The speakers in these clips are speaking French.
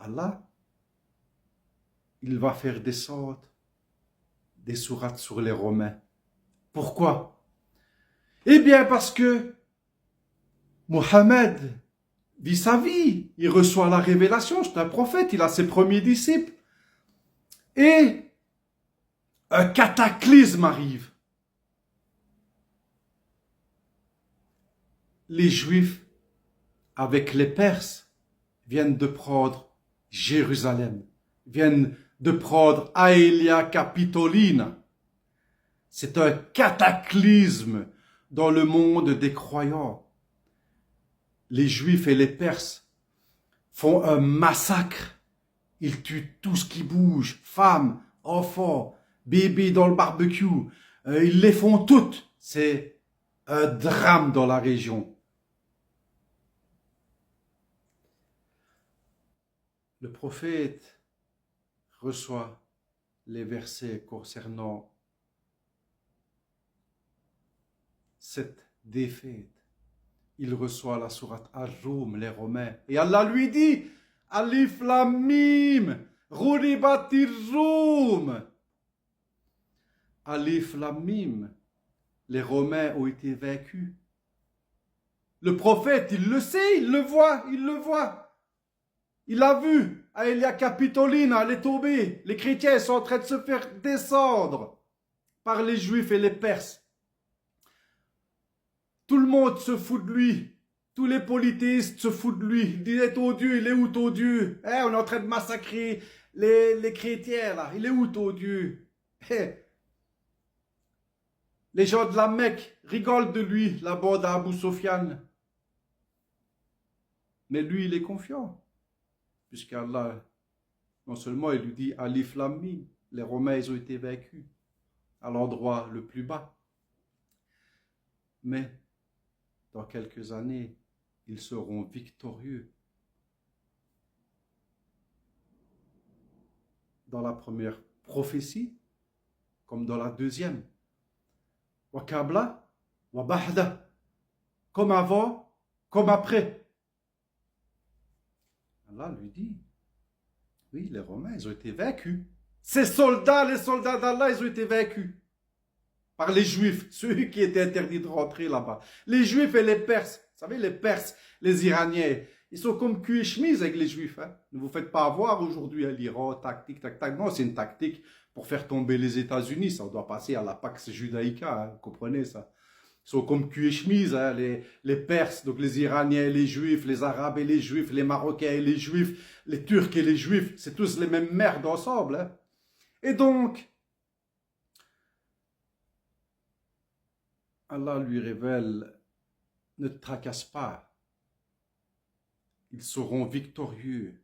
Allah, il va faire descendre des sourates sur les Romains. Pourquoi? Eh bien parce que Mohammed vit sa vie, il reçoit la révélation, c'est un prophète, il a ses premiers disciples. Et un cataclysme arrive. Les Juifs, avec les Perses, viennent de prendre Jérusalem, viennent de prendre Aelia Capitolina. C'est un cataclysme dans le monde des croyants. Les Juifs et les Perses font un massacre. Ils tuent tout ce qui bouge, femmes, enfants, bébés dans le barbecue. Ils les font toutes. C'est un drame dans la région. Le prophète reçoit les versets concernant cette défaite. Il reçoit la sourate Ar-Rum, les Romains. Et Allah lui dit, Alif Lam Mim, Ghuribatir Rum. Alif Lam Mim, les Romains ont été vaincus. Le prophète, il le sait, il le voit, il le voit. Il a vu, Aelia Capitolina, elle est tombée. Les chrétiens sont en train de se faire descendre par les Juifs et les Perses. Tout le monde se fout de lui. Tous les polythéistes se foutent de lui. Ils disent, ton Dieu, il est où ton Dieu? On est en train de massacrer les chrétiens là. Il est où ton Dieu? Les gens de la Mecque rigolent de lui, la bande à Abu Sofyan. Mais lui, il est confiant. Puisqu'Allah, non seulement il lui dit Alif Lam Mim, les Romains ils ont été vaincus à l'endroit le plus bas. Mais dans quelques années, ils seront victorieux. Dans la première prophétie, comme dans la deuxième. Wa qabla, wa ba'da. Comme avant, comme après. Allah lui dit, oui, les Romains, ils ont été vaincus. Ces soldats, les soldats d'Allah, ils ont été vaincus par les Juifs, ceux qui étaient interdits de rentrer là-bas. Les Juifs et les Perses, vous savez, les Perses, les Iraniens, ils sont comme cul et chemise avec les Juifs. Hein. Ne vous faites pas avoir aujourd'hui à l'Iran, tactique, tac, tac. Non, c'est une tactique pour faire tomber les États-Unis. Ça doit passer à la Pax Judaïca, hein, vous comprenez ça? Ils sont comme cul et chemise, hein, les Perses, donc les Iraniens et les Juifs, les Arabes et les Juifs, les Marocains et les Juifs, les Turcs et les Juifs, c'est tous les mêmes merdes ensemble. Hein. Et donc, Allah lui révèle, ne te tracasse pas, ils seront victorieux,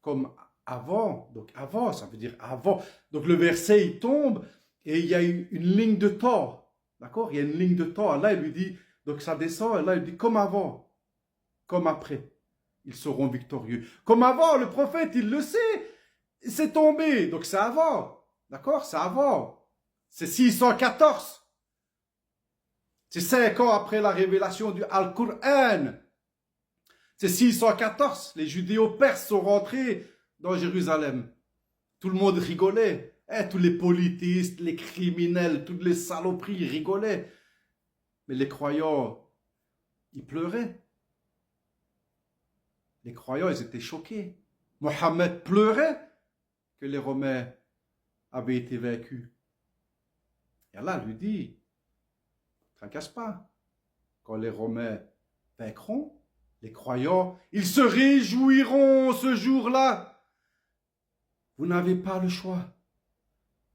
comme avant, donc avant, ça veut dire avant. Donc le verset, il tombe, et il y a une ligne de temps. D'accord? Il y a une ligne de temps. Allah, il lui dit, donc ça descend, Allah, il dit, comme avant, comme après, ils seront victorieux. Comme avant, le prophète, il le sait, c'est tombé, donc c'est avant. D'accord? C'est avant. C'est 614. C'est 5 ans après la révélation du Al-Qur'an. C'est 614. Les Judéo-Perses sont rentrés dans Jérusalem. Tout le monde rigolait. Tous les politistes, les criminels, toutes les saloperies, ils rigolaient. Mais les croyants, ils pleuraient. Les croyants, ils étaient choqués. Mohammed pleurait que les Romains avaient été vaincus. Et Allah lui dit, ne tracasse pas. Quand les Romains vaincront, les croyants, ils se réjouiront ce jour-là. Vous n'avez pas le choix.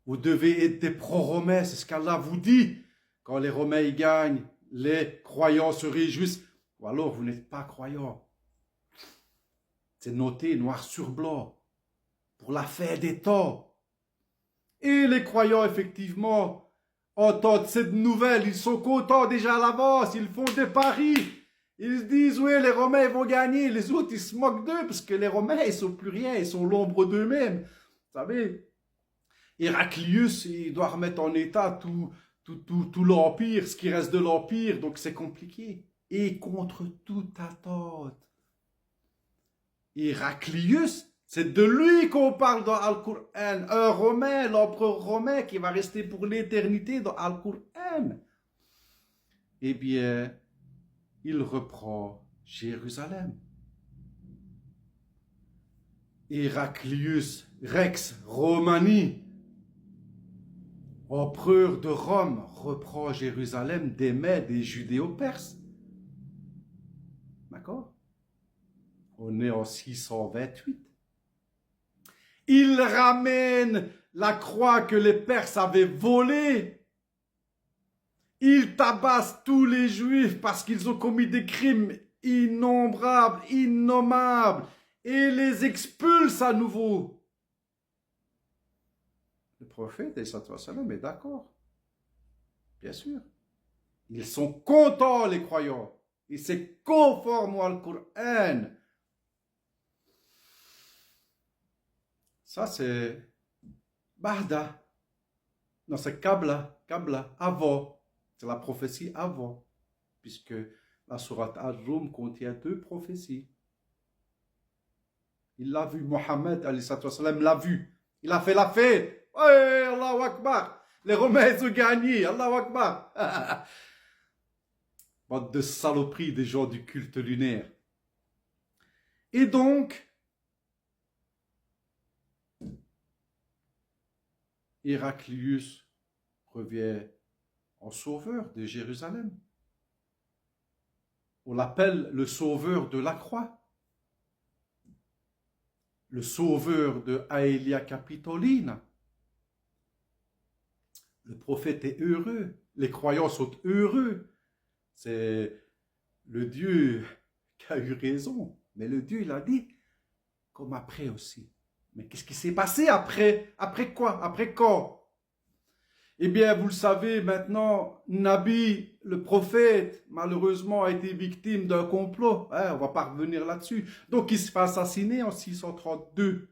Vous devez être des pro-romains, c'est ce qu'Allah vous dit. Quand les Romains y gagnent, les croyants se réjouissent. Ou alors vous n'êtes pas croyants. C'est noté noir sur blanc pour la fin des temps. Et les croyants, effectivement, entendent cette nouvelle. Ils sont contents déjà à l'avance. Ils font des paris. Ils se disent, oui, les Romains vont gagner. Les autres, ils se moquent d'eux parce que les Romains, ils sont plus rien. Ils sont l'ombre d'eux-mêmes. Vous savez, Héraclius, il doit remettre en état tout l'Empire, ce qui reste de l'Empire. Donc, c'est compliqué. Et contre toute attente, Héraclius, c'est de lui qu'on parle dans Al-Qur'an. Un Romain, l'empereur romain qui va rester pour l'éternité dans Al-Qur'an. Eh bien, il reprend Jérusalem. Héraclius Rex Romani, empereur de Rome, reprend Jérusalem des Mèdes des Judéo-Perses. D'accord? On est en 628. Il ramène la croix que les Perses avaient volée. Il tabasse tous les Juifs parce qu'ils ont commis des crimes innombrables, innommables, et les expulse à nouveau. Le prophète, est d'accord. Bien sûr. Ils sont contents, les croyants. Et c'est conforme au Coran. Ça, c'est Bahda. Non, c'est Kabla. Kabla, avant. C'est la prophétie avant. Puisque la sourate Al-Rum contient 2 prophéties. Il l'a vu, Mohammed l'a vu. Il a fait la fête. Ouais, Allahu Akbar. Les Romains ont gagné. Allahu Akbar. Bande de saloperies des gens du culte lunaire. Et donc, Héraclius revient en sauveur de Jérusalem. On l'appelle le sauveur de la croix. Le sauveur de Aelia Capitolina. Le prophète est heureux. Les croyants sont heureux. C'est le Dieu qui a eu raison. Mais le Dieu, il a dit, comme après aussi. Mais qu'est-ce qui s'est passé après? Après quoi? Après quand? Eh bien, vous le savez maintenant, Nabi, le prophète, malheureusement, a été victime d'un complot. On ne va pas revenir là-dessus. Donc, il se fait assassiner en 632.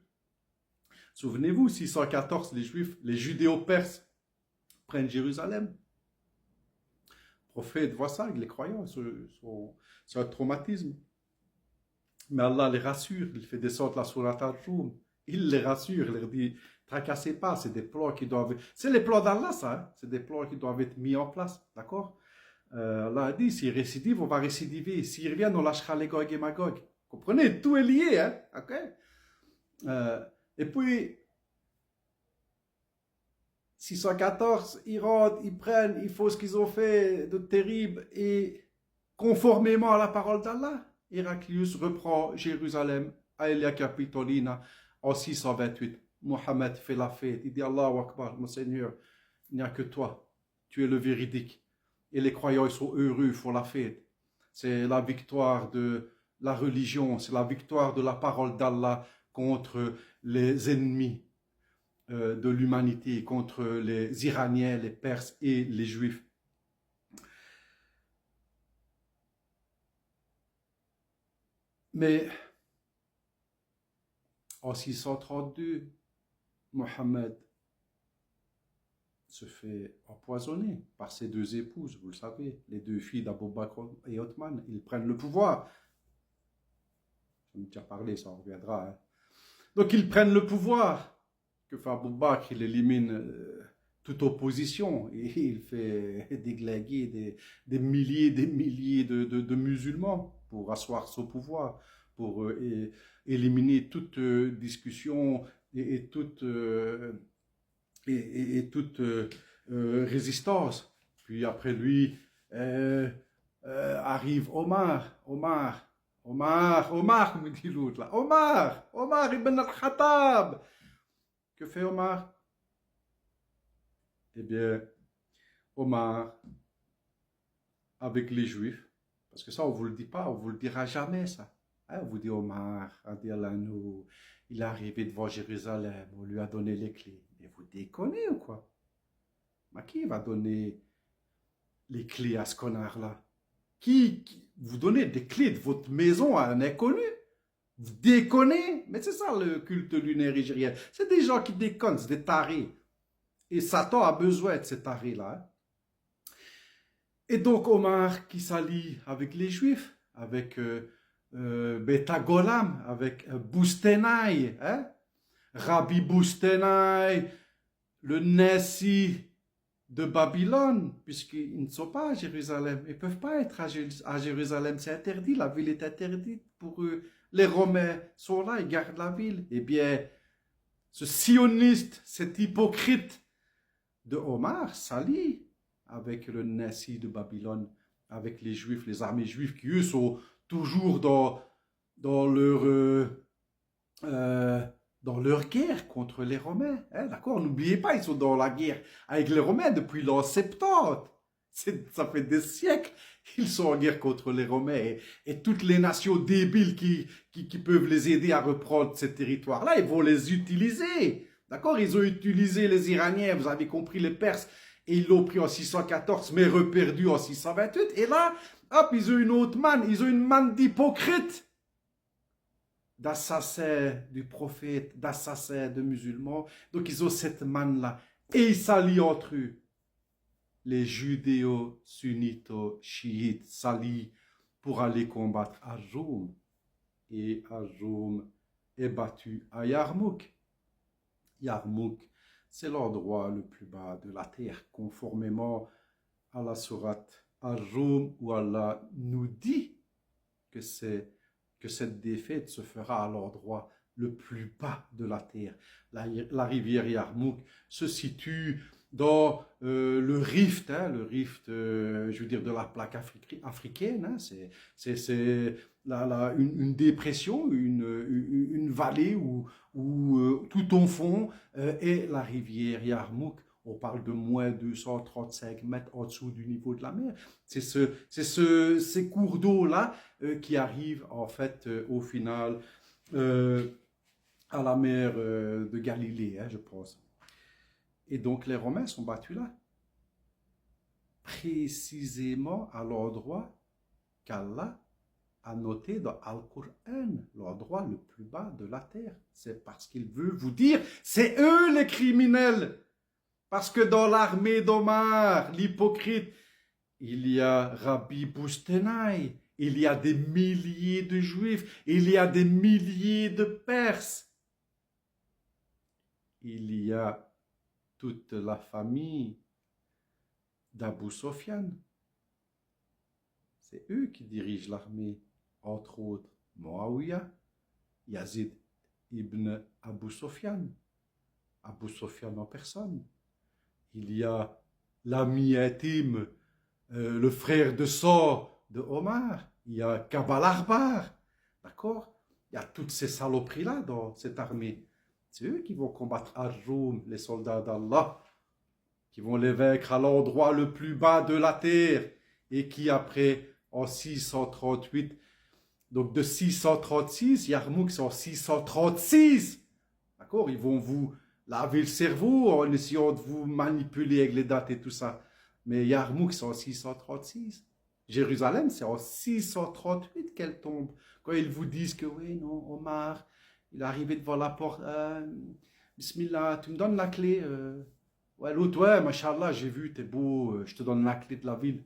Souvenez-vous, 614, les Juifs, les Judéo-Perses prennent Jérusalem. Le prophète voit ça avec les croyants. C'est un traumatisme. Mais Allah les rassure. Il fait descendre la sourate Al-Rum. Il les rassure. Il leur dit... Tracassez pas, c'est des plans qui doivent... C'est les plans d'Allah, ça. Hein? C'est des plans qui doivent être mis en place. D'accord? Allah a dit, s'ils récidivent, on va récidiver. S'ils reviennent, on lâchera les Gog et Magog. Comprenez? Tout est lié. Hein? OK? Et puis, 614, ils rentrent, ils prennent, ils font ce qu'ils ont fait de terrible. Et conformément à la parole d'Allah, Héraclius reprend Jérusalem, Aelia Capitolina, en 628. Mohammed fait la fête, il dit Allahu Akbar, mon Seigneur, il n'y a que toi, tu es le véridique. Et les croyants, ils sont heureux, ils font la fête. C'est la victoire de la religion, c'est la victoire de la parole d'Allah contre les ennemis de l'humanité, contre les Iraniens, les Perses et les Juifs. Mais en 632, Mohammed se fait empoisonner par ses 2 épouses, vous le savez, les 2 filles d'Abou Bakr et Othman. Ils prennent le pouvoir. J'en ai déjà parlé, ça en reviendra. Hein. Donc ils prennent le pouvoir. Que fait Abou Bakr? Il élimine toute opposition et il fait déglinguer des milliers de musulmans pour asseoir son pouvoir, pour éliminer toute discussion et toute résistance. Puis après lui arrive Omar, me dit l'autre là. Omar ibn al-Khattab. Que fait Omar? Eh bien, Omar, avec les Juifs, parce que ça on ne vous le dit pas, on ne vous le dira jamais ça. On vous dit Omar, il est arrivé devant Jérusalem, on lui a donné les clés. Mais vous déconnez ou quoi? Mais qui va donner les clés à ce connard-là? Vous donnez des clés de votre maison à un inconnu? Vous déconnez? Mais c'est ça le culte lunaire nigérien. C'est des gens qui déconnent, c'est des tarés. Et Satan a besoin de ces tarés-là. Hein? Et donc Omar qui s'allie avec les Juifs, avec Beta Golam avec Boustenaï, hein? Rabbi Boustenaï, le Nessi de Babylone, puisqu'ils ne sont pas à Jérusalem. Ils ne peuvent pas être à Jérusalem, c'est interdit, la ville est interdite pour eux. Les Romains sont là, ils gardent la ville. Eh bien, ce sioniste, cet hypocrite de Omar s'allie avec le Nessi de Babylone, avec les Juifs, les armées juives qui, eux, sont toujours dans leur guerre contre les Romains. Hein, d'accord? N'oubliez pas, ils sont dans la guerre avec les Romains depuis l'an 70. Ça fait des siècles qu'ils sont en guerre contre les Romains. Et toutes les nations débiles qui peuvent les aider à reprendre ces territoires-là, ils vont les utiliser. D'accord? Ils ont utilisé les Iraniens, vous avez compris, les Perses, et ils l'ont pris en 614, mais reperdu en 628. Et là, hop, ils ont une autre manne. Ils ont une manne d'hypocrites, d'assassins du prophète, d'assassins de musulmans. Donc, ils ont cette manne-là. Et ils s'allient entre eux. Les judéo-sunnito-chiites s'allient pour aller combattre Ajoum. Et Ajoum est battu à Yarmouk. Yarmouk, c'est l'endroit le plus bas de la terre, conformément à la sourate Ajoum, où Allah nous dit que cette défaite se fera à l'endroit le plus bas de la terre. La rivière Yarmouk se situe dans le rift, je veux dire, de la plaque africaine. Hein, c'est une dépression, une vallée où tout au fond est la rivière Yarmouk. On parle de moins 235 mètres en dessous du niveau de la mer. C'est ces cours d'eau-là qui arrivent en fait au final à la mer de Galilée, hein, je pense. Et donc les Romains sont battus là, précisément à l'endroit qu'Allah a noté dans Al-Qur'an, l'endroit le plus bas de la terre. C'est parce qu'il veut vous dire, c'est eux les criminels. Parce que dans l'armée d'Omar, l'hypocrite, il y a Rabbi Boustenaï, il y a des milliers de Juifs, il y a des milliers de Perses. Il y a toute la famille d'Abu Sofyan. C'est eux qui dirigent l'armée, entre autres Muawiyah, Yazid ibn Abu Sofyan en personne. Il y a l'ami intime, le frère de sang de Omar, il y a Kabal Arbar, d'accord? Il y a toutes ces saloperies-là dans cette armée. C'est eux qui vont combattre Ajoum, les soldats d'Allah, qui vont les vaincre à l'endroit le plus bas de la terre, et qui après, en 638, donc de 636, Yarmouk c'est en 636, d'accord? Ils vont vous laver le cerveau en essayant de vous manipuler avec les dates et tout ça. Mais Yarmouk c'est en 636. Jérusalem c'est en 638 qu'elle tombe. Quand ils vous disent que oui, non, Omar, il est arrivé devant la porte, Bismillah, tu me donnes la clé. Ouais, l'autre, ouais, machallah, j'ai vu, t'es beau, je te donne la clé de la ville.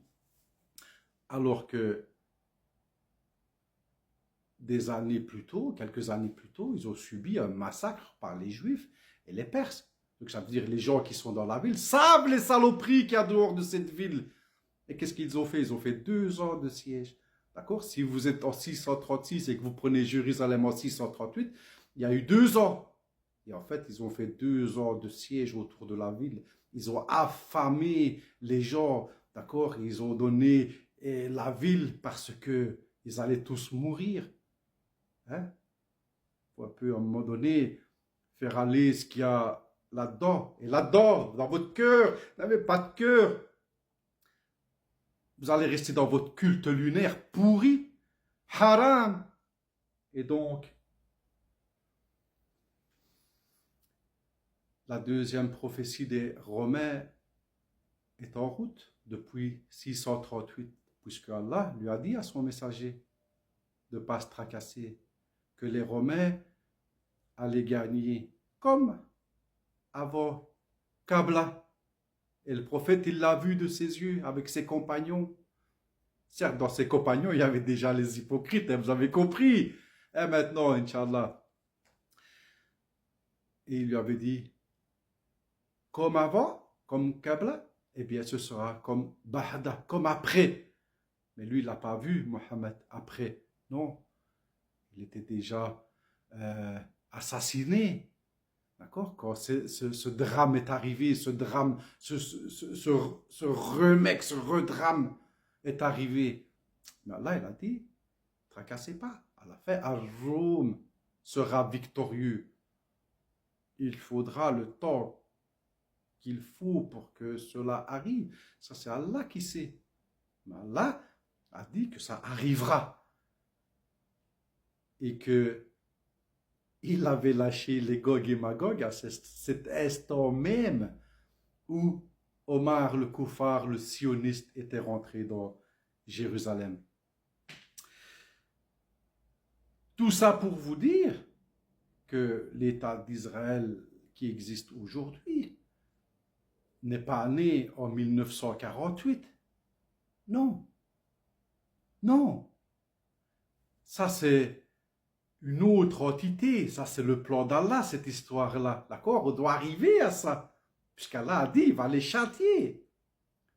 Alors que des années plus tôt, quelques années plus tôt, ils ont subi un massacre par les Juifs et les Perses. Donc ça veut dire les gens qui sont dans la ville savent les saloperies qu'il y a dehors de cette ville. Et qu'est-ce qu'ils ont fait? Ils ont fait 2 ans de siège. D'accord? Si vous êtes en 636 et que vous prenez Jérusalem en 638, il y a eu 2 ans. Et en fait, ils ont fait 2 ans de siège autour de la ville. Ils ont affamé les gens. D'accord? Ils ont donné la ville parce qu'ils allaient tous mourir. Hein? Il faut un peu, à un moment donné, faire aller ce qu'il y a là-dedans. Et là-dedans, dans votre cœur, vous n'avez pas de cœur. Vous allez rester dans votre culte lunaire pourri, haram. Et donc, la deuxième prophétie des Romains est en route depuis 638, puisque Allah lui a dit à son messager de ne pas se tracasser, que les Romains allaient gagner comme avant Qabla. Et le prophète, il l'a vu de ses yeux avec ses compagnons. Certes, dans ses compagnons, il y avait déjà les hypocrites, hein, vous avez compris. Et maintenant, Inch'Allah. Et il lui avait dit, comme avant, comme Qabla, eh bien ce sera comme Bahda, comme après. Mais lui, il n'a pas vu Mohammed après. Non, il était déjà assassiné. D'accord? Quand ce drame est arrivé, ce drame, ce remake, ce redrame est arrivé. Mais Allah, il a dit, tracassez pas. À la fin, Ar-Rum sera victorieux. Il faudra le temps qu'il faut pour que cela arrive. Ça, c'est Allah qui sait. Mais Allah a dit que ça arrivera. Et que il avait lâché les Gog et Magog à cet instant même où Omar le Koufar, le sioniste, était rentré dans Jérusalem. Tout ça pour vous dire que l'État d'Israël qui existe aujourd'hui n'est pas né en 1948. Non. Non. Ça, c'est une autre entité. Ça, c'est le plan d'Allah, cette histoire-là. D'accord? On doit arriver à ça. Puisqu'Allah a dit, il va les châtier.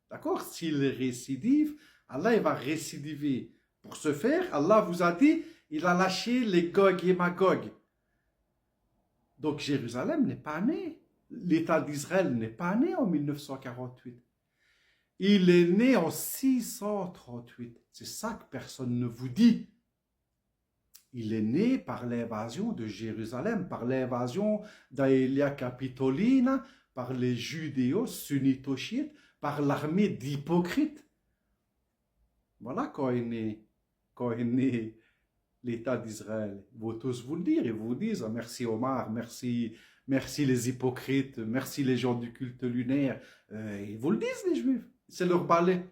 D'accord? S'il récidive, Allah, il va récidiver. Pour ce faire, Allah vous a dit, il a lâché les Gog et Magog. Donc, Jérusalem n'est pas né. L'État d'Israël n'est pas né en 1948. Il est né en 638. C'est ça que personne ne vous dit. Il est né par l'invasion de Jérusalem, par l'invasion d'Aelia Capitolina, par les judéo-sunnito-chiites, par l'armée d'hypocrites. Voilà quand est né l'État d'Israël. Ils vont tous vous le dire, ils vous disent merci Omar, merci les hypocrites, merci les gens du culte lunaire. Ils vous le disent les Juifs, c'est leur balai.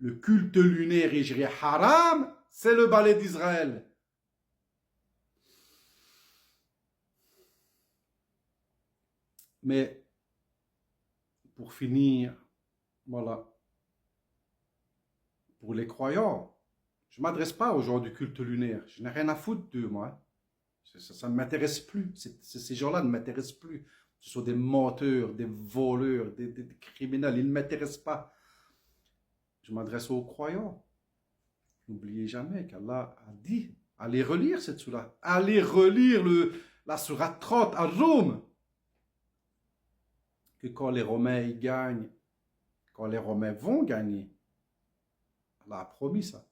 Le culte lunaire hijri haram, c'est le balai d'Israël. Mais pour finir, voilà, pour les croyants, je ne m'adresse pas aux gens du culte lunaire. Je n'ai rien à foutre d'eux, moi. Ça ne m'intéresse plus. Ces gens-là ne m'intéressent plus. Ce sont des menteurs, des voleurs, des criminels. Ils ne m'intéressent pas. Je m'adresse aux croyants. N'oubliez jamais qu'Allah a dit, allez relire cette sourate. Allez relire la sourate 30 à Rome. Que quand les Romains y gagnent, quand les Romains vont gagner, Allah a promis ça.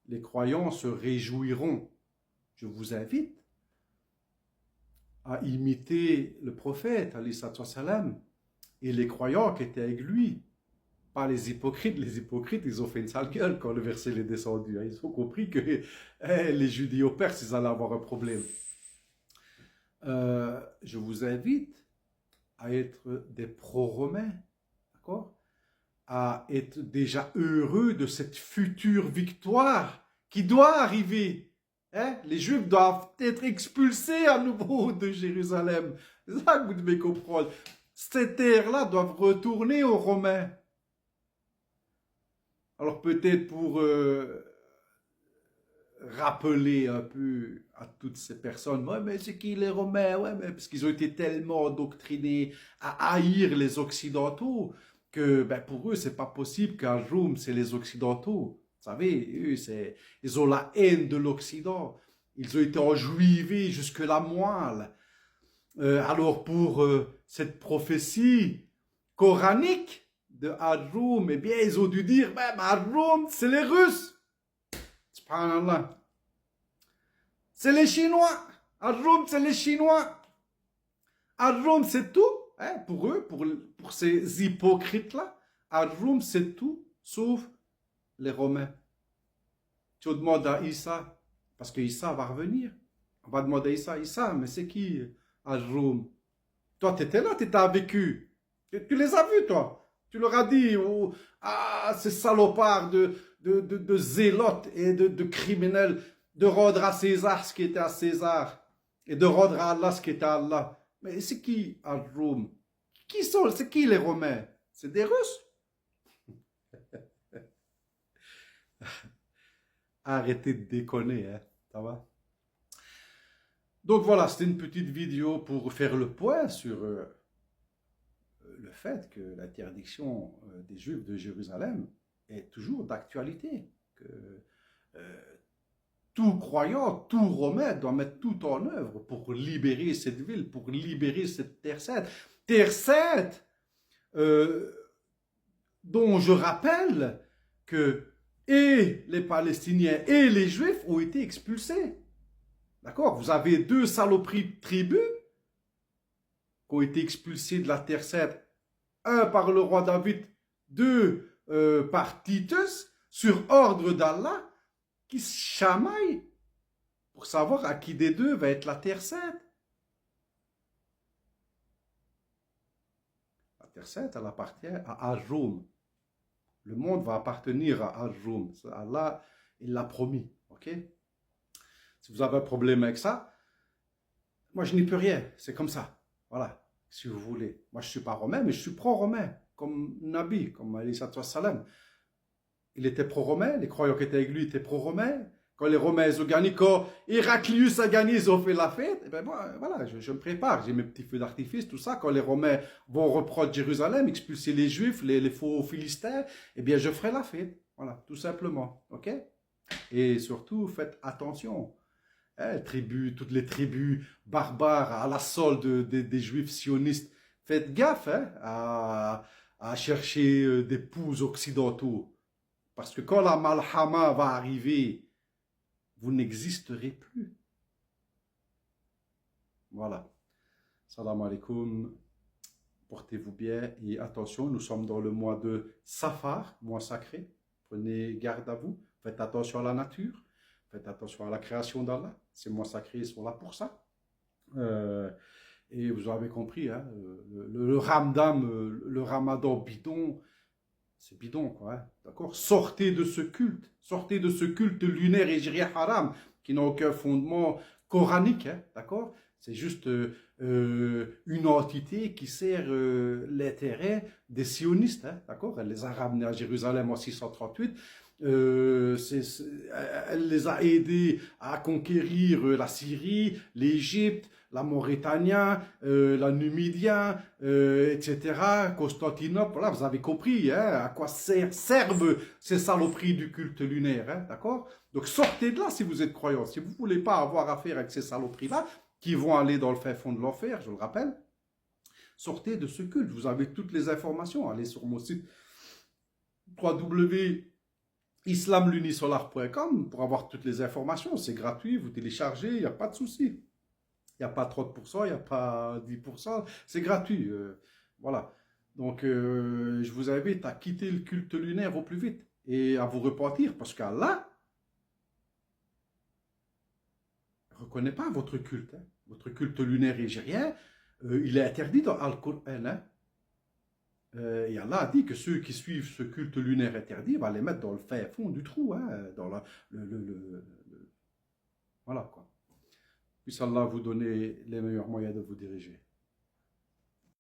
Les croyants se réjouiront. Je vous invite à imiter le prophète, alayhi salam, et les croyants qui étaient avec lui. Pas les hypocrites. Les hypocrites, ils ont fait une sale gueule quand le verset est descendu. Ils ont compris que les judéo-perses, ils allaient avoir un problème. Je vous invite à être des pro-romains, d'accord? À être déjà heureux de cette future victoire qui doit arriver. Hein? Les Juifs doivent être expulsés à nouveau de Jérusalem. C'est ça que vous devez comprendre. Ces terres-là doivent retourner aux Romains. Alors peut-être pour rappeler un peu à toutes ces personnes, ouais, mais c'est qui les Romains? Ouais, mais parce qu'ils ont été tellement endoctrinés à haïr les Occidentaux que ben, pour eux, c'est pas possible qu'un Rome, c'est les Occidentaux. Vous savez, eux, ils ont la haine de l'Occident. Ils ont été enjuivés jusque la moelle. Alors pour cette prophétie coranique de Ar-Rum, eh bien, ils ont dû dire, même Ar-Rum, c'est les Russes. Subhanallah. C'est les Chinois. Ar-Rum, c'est les Chinois. Ar-Rum, c'est tout. Hein, pour eux, pour ces hypocrites-là, Ar-Rum, c'est tout, sauf les Romains. Tu demandes à Issa, parce que Issa va revenir. On va demander à Issa, mais c'est qui Ar-Rum? Toi, tu étais là, tu étais avec eux. Tu les as vus, toi. Tu leur as dit, oh, ah, ces salopards de zélotes et de criminels, de rendre à César ce qui était à César et de rendre à Allah ce qui était à Allah. Mais c'est qui à Rome? C'est qui les Romains? C'est des Russes. Arrêtez de déconner, hein, ça va? Donc voilà, c'était une petite vidéo pour faire le point sur le fait que l'interdiction des Juifs de Jérusalem est toujours d'actualité. Que euh, tout croyant, tout Romain doit mettre tout en œuvre pour libérer cette ville, pour libérer cette Terre sainte. Terre sainte dont je rappelle que et les Palestiniens et les Juifs ont été expulsés. D'accord? Vous avez deux saloperies de tribus qui ont été expulsées de la Terre sainte, un par le roi David, deux par Titus, sur ordre d'Allah, qui se chamaillent pour savoir à qui des deux va être la Terre sainte. La Terre sainte, elle appartient à Ajoum. Le monde va appartenir à Ajoum. Allah, il l'a promis. Ok? Si vous avez un problème avec ça, moi je n'y peux rien. C'est comme ça. Voilà. Si vous voulez. Moi je ne suis pas romain, mais je suis pro-romain. Comme Nabi, comme Ali Salam. Il était pro-romain. Les croyants qui étaient avec lui étaient pro-romains. Quand les Romains ont gagné, quand Héraclius a gagné, ils ont fait la fête. Et ben moi, voilà, je me prépare. J'ai mes petits feux d'artifice, tout ça. Quand les Romains vont reprendre Jérusalem, expulser les Juifs, les faux Philistins, eh bien, je ferai la fête. Voilà, tout simplement. OK? Et surtout, faites attention. Hein, toutes les tribus barbares à la solde des Juifs sionistes. Faites gaffe hein, à chercher des poux occidentaux. Parce que quand la Malhama va arriver, vous n'existerez plus. Voilà. Salam alaikum. Portez-vous bien et attention, nous sommes dans le mois de Safar, mois sacré. Prenez garde à vous. Faites attention à la nature. Faites attention à la création d'Allah. Ces mois sacrés sont là pour ça. Et vous avez compris, hein, le ramadan bidon, c'est bidon, quoi. Hein, d'accord? Sortez de ce culte lunaire hégirien haram, qui n'a aucun fondement coranique, hein, d'accord? C'est juste une entité qui sert l'intérêt des sionistes, hein, d'accord? Elle les a ramenés à Jérusalem en 638. Elle les a aidés à conquérir la Syrie, l'Égypte, la Mauritanie, la Numidien, etc., Constantinople. Voilà, vous avez compris hein, à quoi servent ces saloperies du culte lunaire, hein, d'accord? Donc sortez de là si vous êtes croyant. Si vous ne voulez pas avoir affaire avec ces saloperies-là, qui vont aller dans le fin fond de l'enfer, je le rappelle, sortez de ce culte. Vous avez toutes les informations. Allez sur mon site www.islamlunisolar.com pour avoir toutes les informations. C'est gratuit, vous téléchargez, il n'y a pas de souci. Il n'y a pas 30%, il n'y a pas 10%, c'est gratuit. Voilà. Donc, je vous invite à quitter le culte lunaire au plus vite et à vous repentir parce qu'Allah ne reconnaît pas votre culte. Hein. Votre culte lunaire hégirien, il est interdit dans Al-Qur'an. Hein. Et Allah a dit que ceux qui suivent ce culte lunaire interdit, va les mettre dans le fin fond du trou, hein, dans voilà quoi. Puisse Allah vous donner les meilleurs moyens de vous diriger.